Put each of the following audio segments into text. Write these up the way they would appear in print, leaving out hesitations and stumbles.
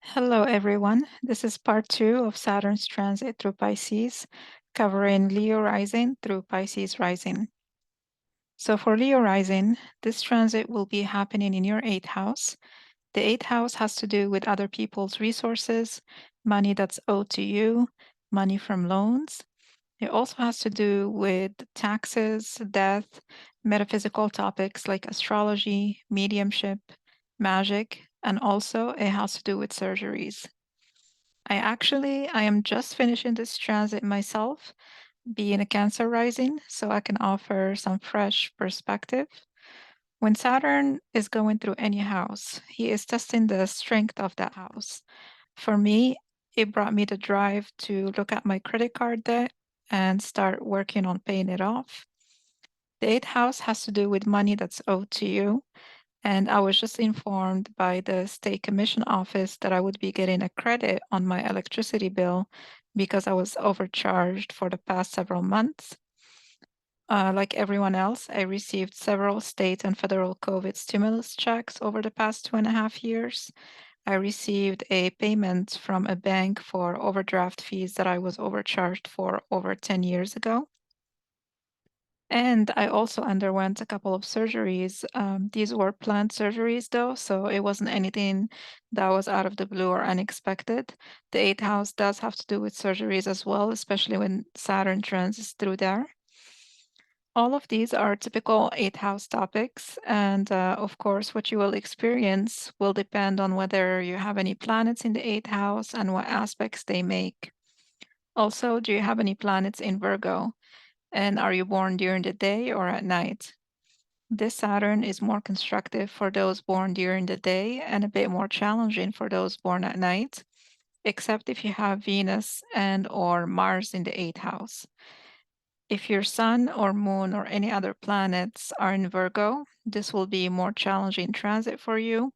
Hello, everyone. This is part 2 of Saturn's transit through Pisces, covering Leo Rising through Pisces Rising. So, for Leo Rising, this transit will be happening in your 8th house. The 8th house has to do with other people's resources, money that's owed to you, money from loans. It also has to do with taxes, death, metaphysical topics like astrology, mediumship, magic, and also it has to do with surgeries. I am just finishing this transit myself, being a Cancer rising, so I can offer some fresh perspective. When Saturn is going through any house, he is testing the strength of that house. For me, it brought me the drive to look at my credit card debt and start working on paying it off. The eighth house has to do with money that's owed to you. And I was just informed by the state commission office that I would be getting a credit on my electricity bill because I was overcharged for the past several months. Like everyone else, I received several state and federal COVID stimulus checks over the past 2.5 years. I received a payment from a bank for overdraft fees that I was overcharged for over 10 years ago. And I also underwent a couple of surgeries. These were planned surgeries, though, so it wasn't anything that was out of the blue or unexpected. The eighth house does have to do with surgeries as well, especially when Saturn transits through there. All of these are typical eighth house topics, and of course, what you will experience will depend on whether you have any planets in the eighth house and what aspects they make. Also, do you have any planets in Virgo? And are you born during the day or at night? This Saturn is more constructive for those born during the day and a bit more challenging for those born at night, except if you have Venus and or Mars in the eighth house. If your sun or moon or any other planets are in Virgo, this will be a more challenging transit for you.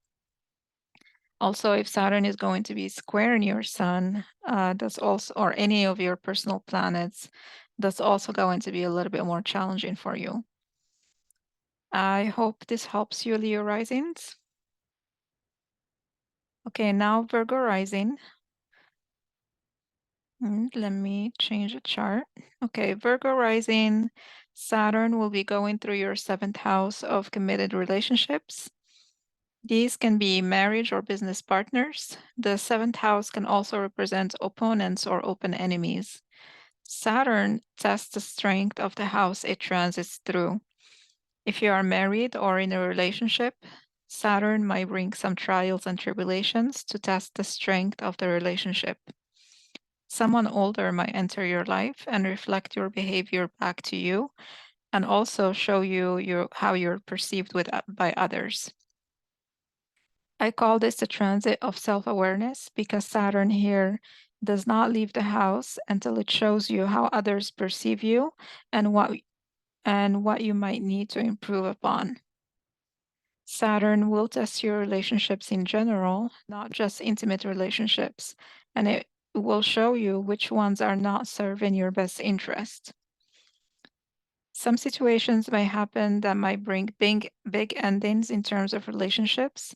Also, if Saturn is going to be squaring your sun, that's also, or any of your personal planets, that's also going to be a little bit more challenging for you. I hope this helps you, Leo Risings. Okay, now Virgo Rising. Let me change the chart. Okay, Virgo Rising, Saturn will be going through your 7th house of committed relationships. These can be marriage or business partners. The 7th house can also represent opponents or open enemies. Saturn tests the strength of the house it transits through. If you are married or in a relationship, Saturn might bring some trials and tribulations to test the strength of the relationship. Someone older might enter your life and reflect your behavior back to you and also show you how you're perceived by others. I call this the transit of self-awareness because Saturn here does not leave the house until it shows you how others perceive you and what you might need to improve upon. Saturn will test your relationships in general, not just intimate relationships, and it will show you which ones are not serving your best interest. Some situations may happen that might bring big endings in terms of relationships.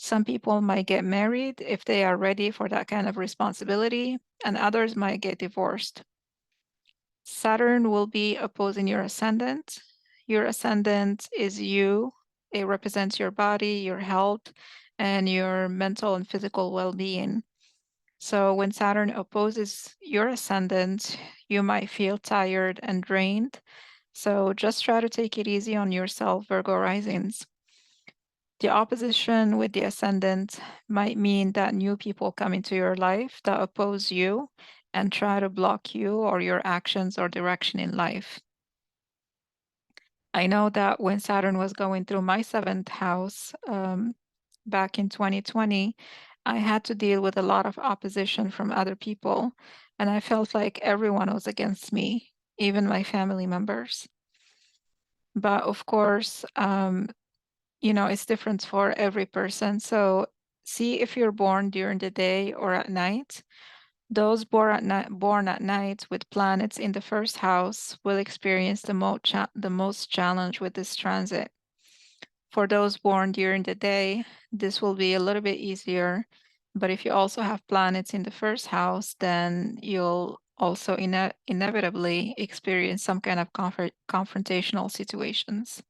Some people might get married if they are ready for that kind of responsibility, and others might get divorced. Saturn will be opposing your ascendant. Your ascendant is you. It represents your body, your health, and your mental and physical well-being. So when Saturn opposes your ascendant, you might feel tired and drained. So just try to take it easy on yourself, Virgo risings. The opposition with the ascendant might mean that new people come into your life that oppose you and try to block you or your actions or direction in life. I know that when Saturn was going through my 7th house back in 2020, I had to deal with a lot of opposition from other people, and I felt like everyone was against me, even my family members. But of course, it's different for every person. So see if you're born during the day or at night. Those born at night with planets in the 1st house will experience the most challenge with this transit. For those born during the day, this will be a little bit easier But if you also have planets in the first house, then you'll also inevitably experience some kind of confrontational situations.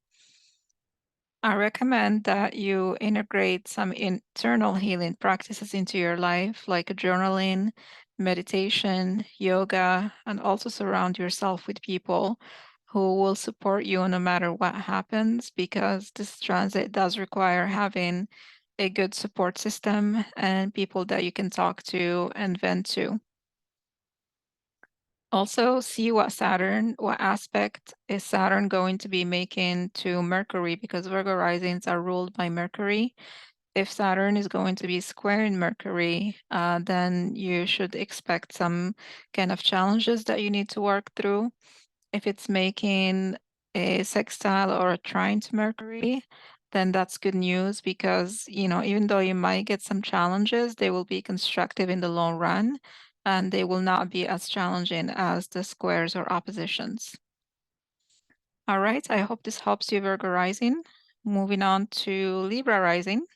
I recommend that you integrate some internal healing practices into your life, like journaling, meditation, yoga, and also surround yourself with people who will support you no matter what happens, because this transit does require having a good support system and people that you can talk to and vent to. Also, see what aspect is Saturn going to be making to Mercury, because Virgo risings are ruled by Mercury. If Saturn is going to be squaring Mercury, then you should expect some kind of challenges that you need to work through. If it's making a sextile or a trine to Mercury, then that's good news, because, even though you might get some challenges, they will be constructive in the long run and they will not be as challenging as the squares or oppositions. All right, I hope this helps you, Virgo rising. Moving on to Libra rising.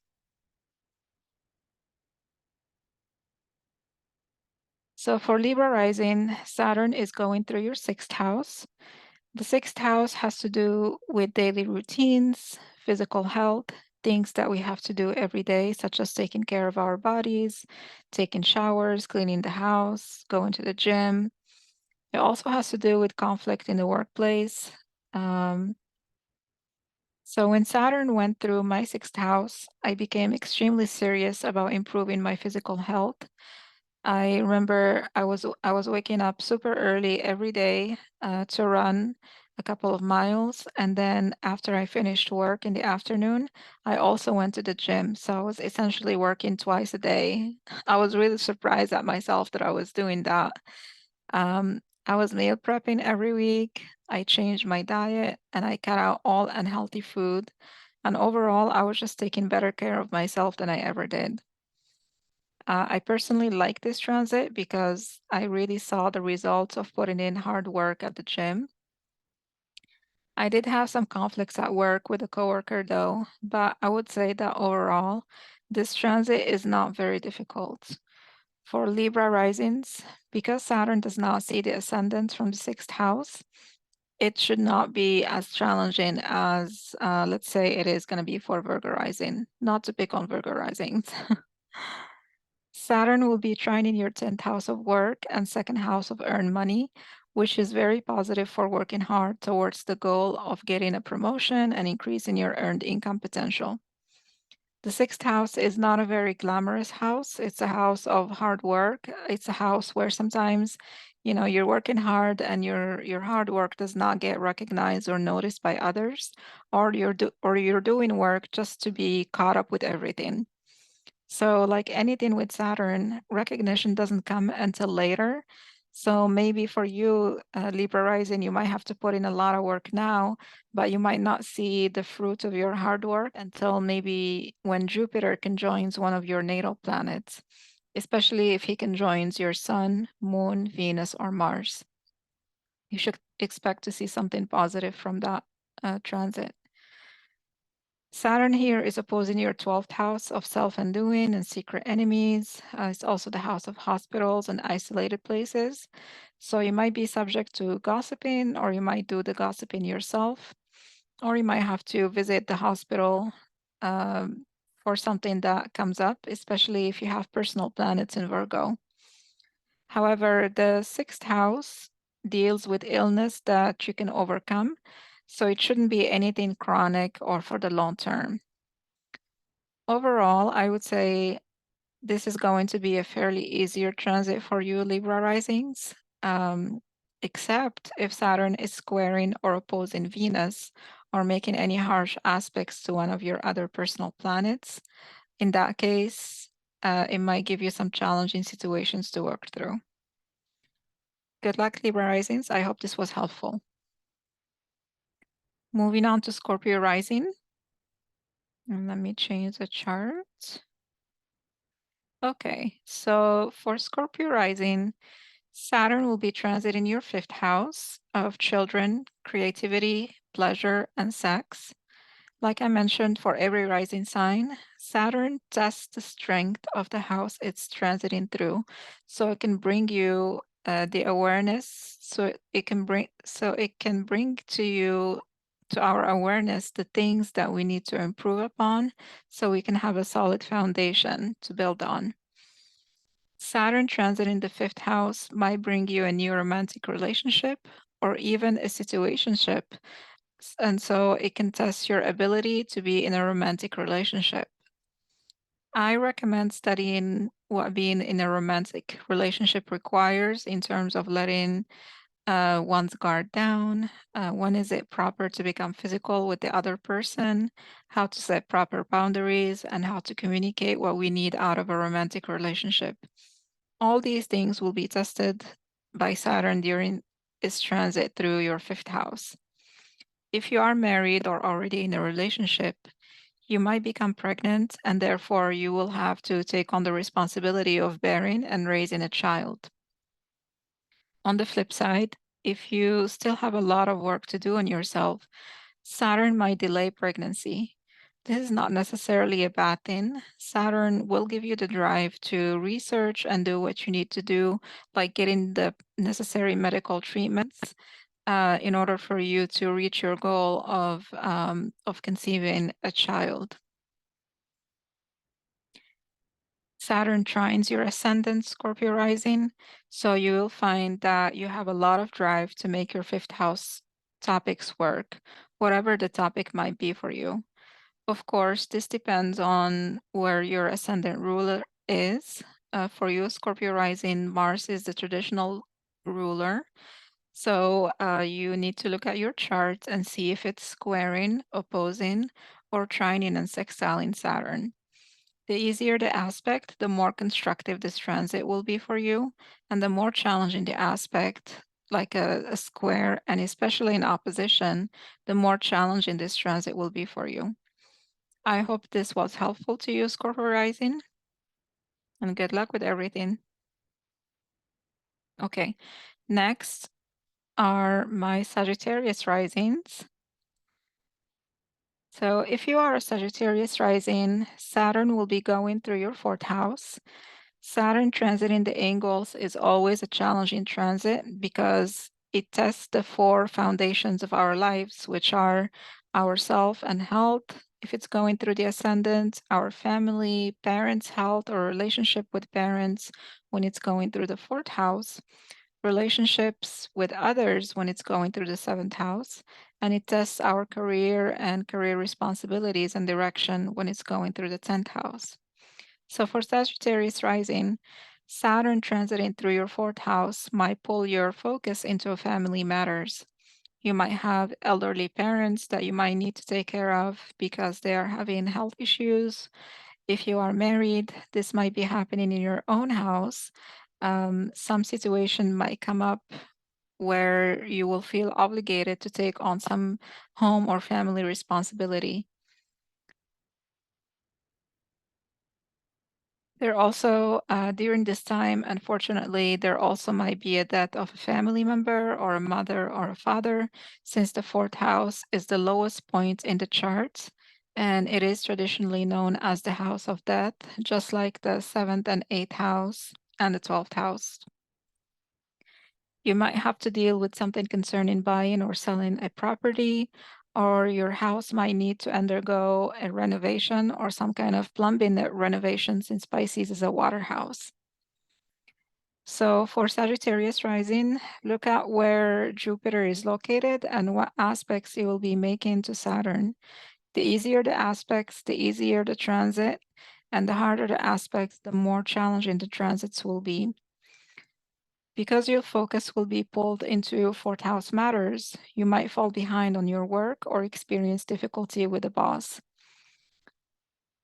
So for Libra rising, Saturn is going through your sixth house. The sixth house has to do with daily routines, physical health, things that we have to do every day, such as taking care of our bodies, taking showers, cleaning the house, going to the gym. It also has to do with conflict in the workplace. Um, so when Saturn went through my sixth house, I became extremely serious about improving my physical health. I remember I was waking up super early every day to run a couple of miles, and then after I finished work in the afternoon, I also went to the gym. So I was essentially working twice a day. I was really surprised at myself that I was doing that. I was meal prepping every week. I changed my diet and I cut out all unhealthy food. And overall, I was just taking better care of myself than I ever did. I personally like this transit because I really saw the results of putting in hard work at the gym. I did have some conflicts at work with a coworker though, but I would say that overall, this transit is not very difficult. For Libra risings, because Saturn does not see the ascendant from the sixth house, it should not be as challenging as, let's say, it is going to be for Virgo rising. Not to pick on Virgo risings. Saturn will be trining your 10th house of work and second house of earned money, which is very positive for working hard towards the goal of getting a promotion and increasing your earned income potential. The sixth house is not a very glamorous house. It's a house of hard work. It's a house where sometimes, you're working hard and your hard work does not get recognized or noticed by others, or you're doing work just to be caught up with everything. So, like anything with Saturn, recognition doesn't come until later. So, maybe for you, Libra rising, you might have to put in a lot of work now, but you might not see the fruit of your hard work until maybe when Jupiter conjoins one of your natal planets, especially if he conjoins your Sun, Moon, Venus, or Mars. You should expect to see something positive from that transit. Saturn here is opposing your 12th house of self-undoing and secret enemies. It's also the house of hospitals and isolated places. So you might be subject to gossiping, or you might do the gossiping yourself, or you might have to visit the hospital um, for something that comes up, especially if you have personal planets in Virgo. However, the sixth house deals with illness that you can overcome. So it shouldn't be anything chronic or for the long term. Overall, I would say this is going to be a fairly easier transit for you, Libra risings, um, except if Saturn is squaring or opposing Venus or making any harsh aspects to one of your other personal planets. In that case, it might give you some challenging situations to work through. Good luck, Libra risings. I hope this was helpful. Moving on to Scorpio rising. And let me change the chart. Okay, so for Scorpio rising, Saturn will be transiting your fifth house of children, creativity, pleasure, and sex. Like I mentioned, for every rising sign, Saturn tests the strength of the house it's transiting through, so it can bring you the awareness. It can bring to our awareness the things that we need to improve upon, so we can have a solid foundation to build on. Saturn transit in the fifth house might bring you a new romantic relationship or even a situationship. And so it can test your ability to be in a romantic relationship. I recommend studying what being in a romantic relationship requires in terms of letting one's guard down. When is it proper to become physical with the other person? How to set proper boundaries and how to communicate what we need out of a romantic relationship. All these things will be tested by Saturn during its transit through your fifth house. If you are married or already in a relationship, you might become pregnant and therefore you will have to take on the responsibility of bearing and raising a child. On the flip side, if you still have a lot of work to do on yourself, Saturn might delay pregnancy. This is not necessarily a bad thing. Saturn will give you the drive to research and do what you need to do, like getting the necessary medical treatments in order for you to reach your goal of conceiving a child. Saturn trines your ascendant, Scorpio rising, so you will find that you have a lot of drive to make your fifth house topics work, whatever the topic might be for you. Of course, this depends on where your ascendant ruler is. For you, Scorpio rising, Mars is the traditional ruler. So you need to look at your chart and see if it's squaring, opposing, or trining and sextiling Saturn. The easier the aspect, the more constructive this transit will be for you, and the more challenging the aspect, like a square, and especially in opposition, the more challenging this transit will be for you. I hope this was helpful to you, Scorpio Rising, and good luck with everything. Okay, next are my Sagittarius Risings. So if you are a Sagittarius Rising, Saturn will be going through your fourth house. Saturn transiting the angles is always a challenging transit because it tests the four foundations of our lives, which are our self and health, if it's going through the ascendant, our family, parents' health or relationship with parents when it's going through the fourth house, relationships with others when it's going through the seventh house, and it tests our career and career responsibilities and direction when it's going through the 10th house. So for Sagittarius rising, Saturn transiting through your fourth house might pull your focus into family matters. You might have elderly parents that you might need to take care of because they are having health issues. If you are married, this might be happening in your own house. Some situation might come up where you will feel obligated to take on some home or family responsibility. There also, during this time, unfortunately, there also might be a death of a family member or a mother or a father, since the fourth house is the lowest point in the chart, and it is traditionally known as the house of death, just like the seventh and eighth house and the 12th house. You might have to deal with something concerning buying or selling a property, or your house might need to undergo a renovation or some kind of plumbing renovation since Pisces is a water house. So for Sagittarius rising, look at where Jupiter is located and what aspects you will be making to Saturn. The easier the aspects, the easier the transit, and the harder the aspects, the more challenging the transits will be. Because your focus will be pulled into fourth house matters, you might fall behind on your work or experience difficulty with the boss.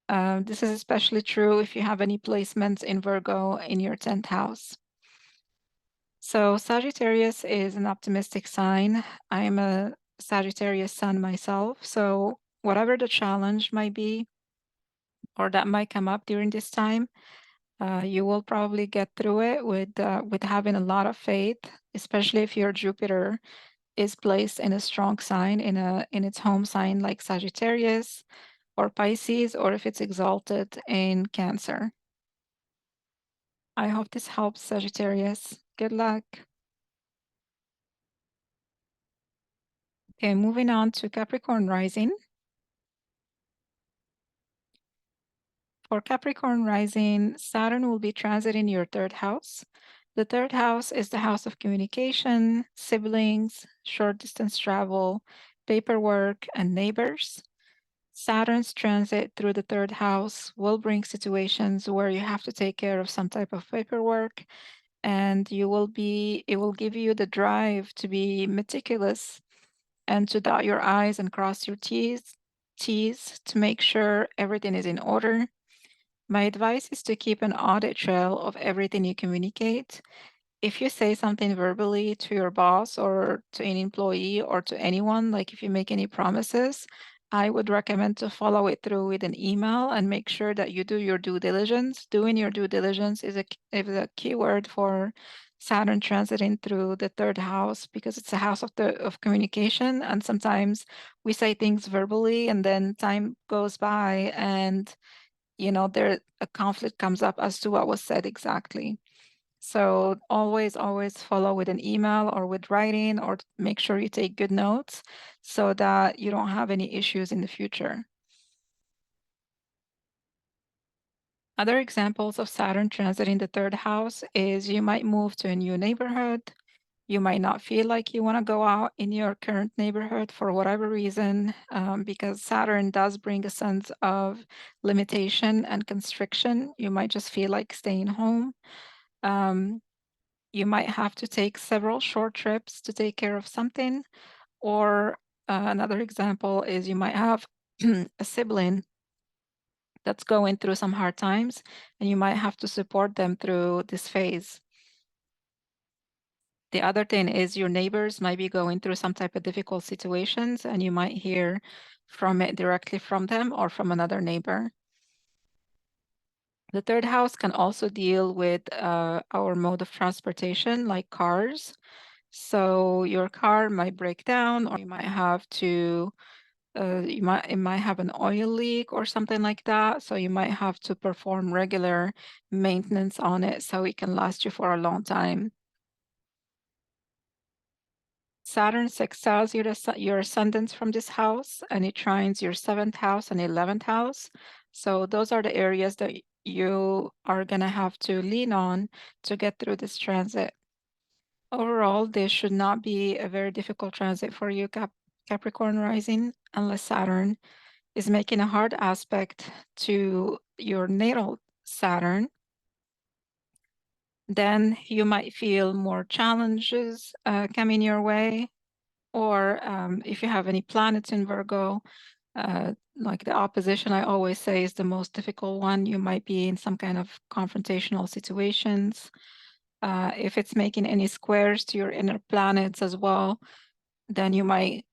This is especially true if you have any placements in Virgo in your 10th house. So Sagittarius is an optimistic sign. I am a Sagittarius sun myself, so whatever the challenge might be or that might come up during this time, you will probably get through it with having a lot of faith, especially if your Jupiter is placed in a strong sign in its home sign like Sagittarius, or Pisces, or if it's exalted in Cancer. I hope this helps, Sagittarius. Good luck. Okay, moving on to Capricorn Rising. For Capricorn Rising, Saturn will be transiting your third house. The third house is the house of communication, siblings, short distance travel, paperwork, and neighbors. Saturn's transit through the third house will bring situations where you have to take care of some type of paperwork, and it will give you the drive to be meticulous and to dot your I's and cross your T's to make sure everything is in order. My advice is to keep an audit trail of everything you communicate. If you say something verbally to your boss or to an employee or to anyone, like if you make any promises, I would recommend to follow it through with an email and make sure that you do your due diligence. Doing your due diligence is a key word for Saturn transiting through the third house because it's a house of communication. And sometimes we say things verbally and then time goes by and there a conflict comes up as to what was said exactly. So always follow with an email or with writing, or make sure you take good notes so that you don't have any issues in the future. Other examples of Saturn transiting the third house is you might move to a new neighborhood. You might not feel like you want to go out in your current neighborhood for whatever reason, because Saturn does bring a sense of limitation and constriction. You might just feel like staying home. Um, you might have to take several short trips to take care of something. Or another example is you might have a sibling that's going through some hard times, and you might have to support them through this phase. The other thing is your neighbors might be going through some type of difficult situations, and you might hear from it directly from them or from another neighbor. The third house can also deal with our mode of transportation, like cars. So your car might break down, or you might have to, it might have an oil leak or something like that. So you might have to perform regular maintenance on it so it can last you for a long time. Saturn sextiles your ascendants from this house, and it trines your 7th house and 11th house. So those are the areas that you are going to have to lean on to get through this transit. Overall, this should not be a very difficult transit for you, Capricorn Rising, unless Saturn is making a hard aspect to your natal Saturn. Then you might feel more challenges coming your way. Or if you have any planets in Virgo, like the opposition, I always say, is the most difficult one. You might be in some kind of confrontational situations. If it's making any squares to your inner planets as well, then you might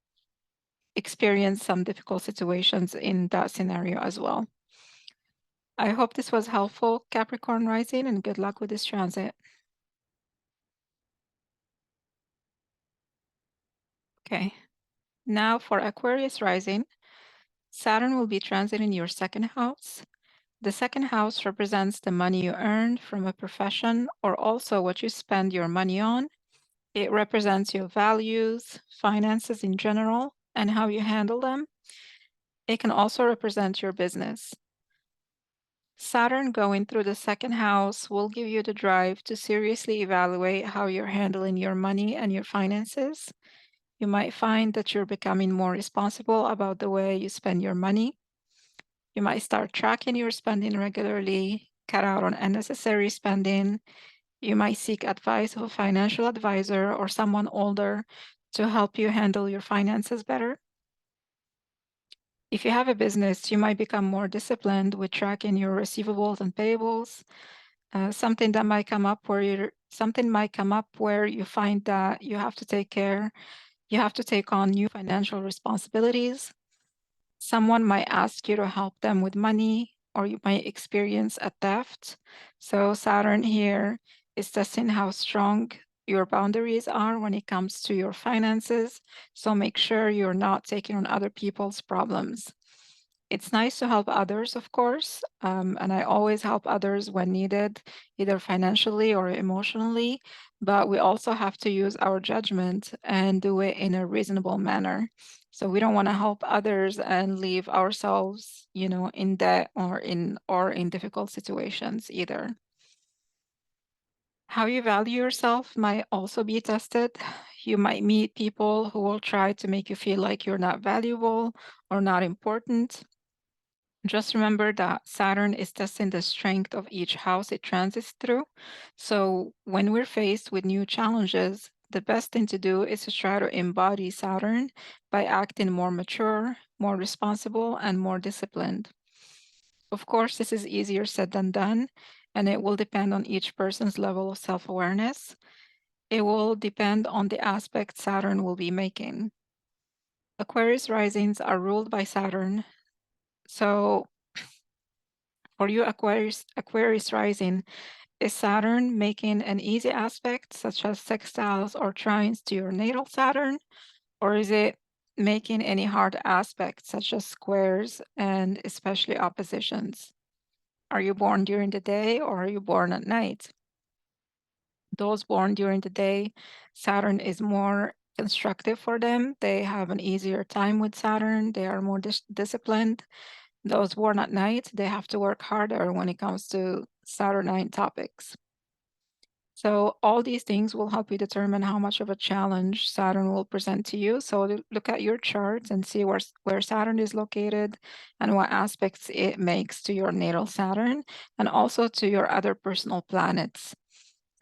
experience some difficult situations in that scenario as well. I hope this was helpful, Capricorn Rising, and good luck with this transit. Okay, now for Aquarius Rising, Saturn will be transiting your 2nd house. The 2nd house represents the money you earned from a profession or also what you spend your money on. It represents your values, finances in general, and how you handle them. It can also represent your business. Saturn going through the 2nd house will give you the drive to seriously evaluate how you're handling your money and your finances. You might find that you're becoming more responsible about the way you spend your money. You might start tracking your spending regularly, cut out on unnecessary spending. You might seek advice of a financial advisor or someone older to help you handle your finances better. If you have a business, you might become more disciplined with tracking your receivables and payables. Something might come up where you find that you have to take on new financial responsibilities. Someone might ask you to help them with money, or you might experience a theft. So Saturn here is testing how strong your boundaries are when it comes to your finances. So make sure you're not taking on other people's problems. It's nice to help others, of course, and I always help others when needed, either financially or emotionally, but we also have to use our judgment and do it in a reasonable manner. So we don't want to help others and leave ourselves, in debt or in difficult situations either. How you value yourself might also be tested. You might meet people who will try to make you feel like you're not valuable or not important. Just remember that Saturn is testing the strength of each house it transits through. So when we're faced with new challenges, the best thing to do is to try to embody Saturn by acting more mature, more responsible, and more disciplined. Of course, this is easier said than done, and it will depend on each person's level of self awareness. It will depend on the aspect Saturn will be making. Aquarius risings are ruled by Saturn. So for you, Aquarius rising, is Saturn making an easy aspect, such as sextiles or trines to your natal Saturn? Or is it making any hard aspects, such as squares and especially oppositions? Are you born during the day or are you born at night? Those born during the day, Saturn is more constructive for them. They have an easier time with Saturn. They are more disciplined. Those born at night, they have to work harder when it comes to Saturnine topics. So all these things will help you determine how much of a challenge Saturn will present to you. So look at your charts and see where Saturn is located and what aspects it makes to your natal Saturn and also to your other personal planets.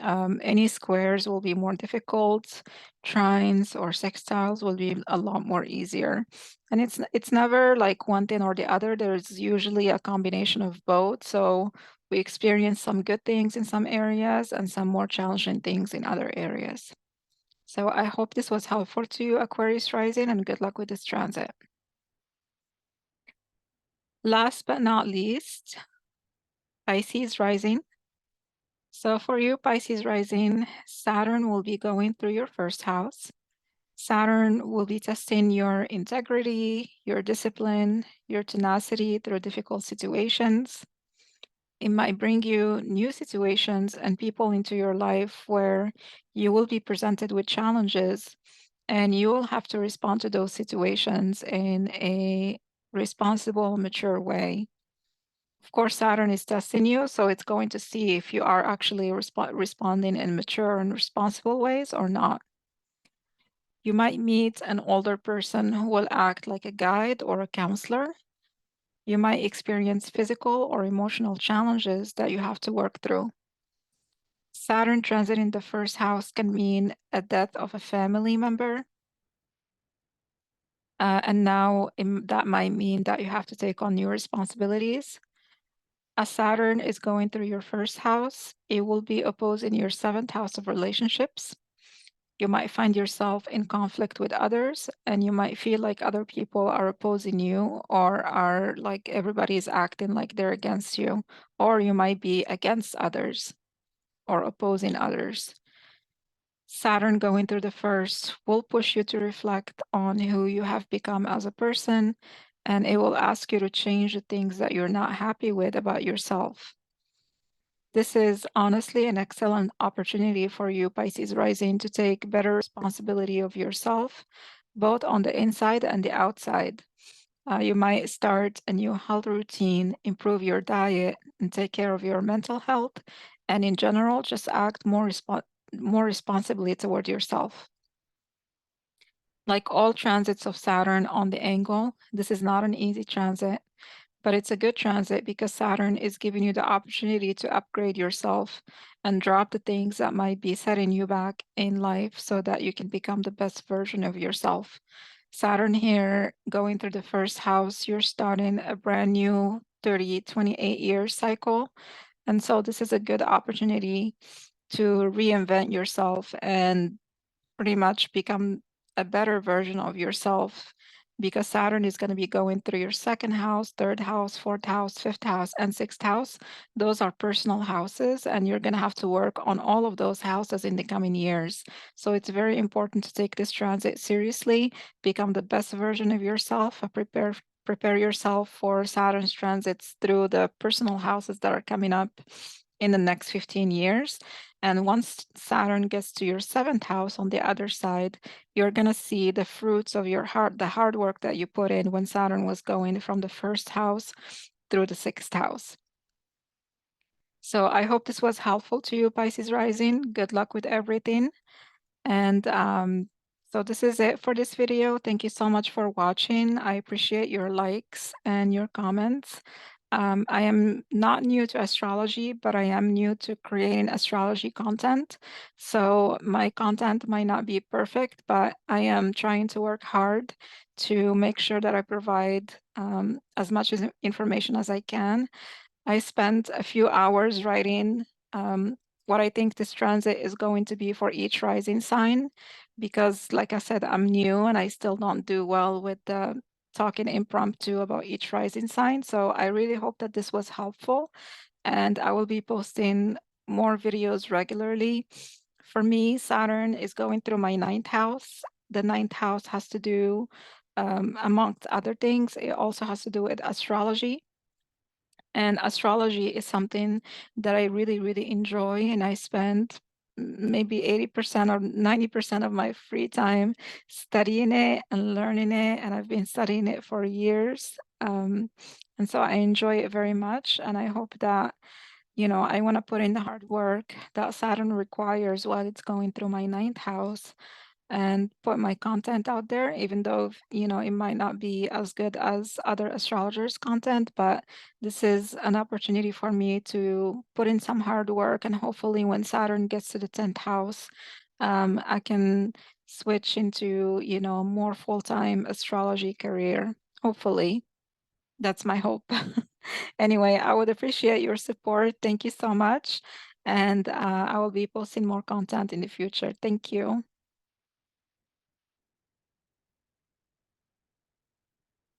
Any squares will be more difficult. Trines or sextiles will be a lot more easier. And it's never like one thing or the other. There's usually a combination of both. So we experience some good things in some areas and some more challenging things in other areas. So I hope this was helpful to you, Aquarius Rising, and good luck with this transit. Last but not least, Pisces Rising. So for you, Pisces Rising, Saturn will be going through your first house. Saturn will be testing your integrity, your discipline, your tenacity through difficult situations. It might bring you new situations and people into your life where you will be presented with challenges and you will have to respond to those situations in a responsible, mature way. Of course, Saturn is testing you, so it's going to see if you are actually responding in mature and responsible ways or not. You might meet an older person who will act like a guide or a counselor. You might experience physical or emotional challenges that you have to work through. Saturn transit in the first house can mean a death of a family member. And now that might mean that you have to take on new responsibilities. As Saturn is going through your first house, it will be opposing your seventh house of relationships. You might find yourself in conflict with others, and you might feel like other people are opposing you or are like everybody's acting like they're against you, or you might be against others or opposing others. Saturn going through the first will push you to reflect on who you have become as a person, and it will ask you to change the things that you're not happy with about yourself. This is honestly an excellent opportunity for you, Pisces Rising, to take better responsibility of yourself, both on the inside and the outside. You might start a new health routine, improve your diet, and take care of your mental health, and in general, just act more responsibly toward yourself. Like all transits of Saturn on the angle, this is not an easy transit, but it's a good transit because Saturn is giving you the opportunity to upgrade yourself and drop the things that might be setting you back in life so that you can become the best version of yourself. Saturn here going through the first house, you're starting a brand new 30, 28-year cycle. And so this is a good opportunity to reinvent yourself and pretty much become a better version of yourself because Saturn is going to be going through your second house, third house, fourth house, fifth house, and sixth house. Those are personal houses, and you're going to have to work on all of those houses in the coming years. So it's very important to take this transit seriously, become the best version of yourself, prepare yourself for Saturn's transits through the personal houses that are coming up in the next 15 years. And once Saturn gets to your seventh house on the other side, you're going to see the fruits of the hard work that you put in when Saturn was going from the first house through the sixth house. So I hope this was helpful to you, Pisces Rising. Good luck with everything. And so this is it for this video. Thank you so much for watching. I appreciate your likes and your comments. I am not new to astrology, but I am new to creating astrology content. So my content might not be perfect, but I am trying to work hard to make sure that I provide as much information as I can. I spent a few hours writing what I think this transit is going to be for each rising sign, because, like I said, I'm new and I still don't do well with talking impromptu about each rising sign. So I really hope that this was helpful, and I will be posting more videos regularly. For me, Saturn is going through my ninth house. The ninth house has to do, amongst other things, it also has to do with astrology. And astrology is something that I really, really enjoy, and I spend maybe 80% or 90% of my free time studying it and learning it, and I've been studying it for years. And so I enjoy it very much, and I hope that, I want to put in the hard work that Saturn requires while it's going through my ninth house and put my content out there, even though, it might not be as good as other astrologers' content, but this is an opportunity for me to put in some hard work. And hopefully when Saturn gets to the 10th house, I can switch into, more full-time astrology career. Hopefully. That's my hope. Anyway, I would appreciate your support. Thank you so much. And I will be posting more content in the future. Thank you.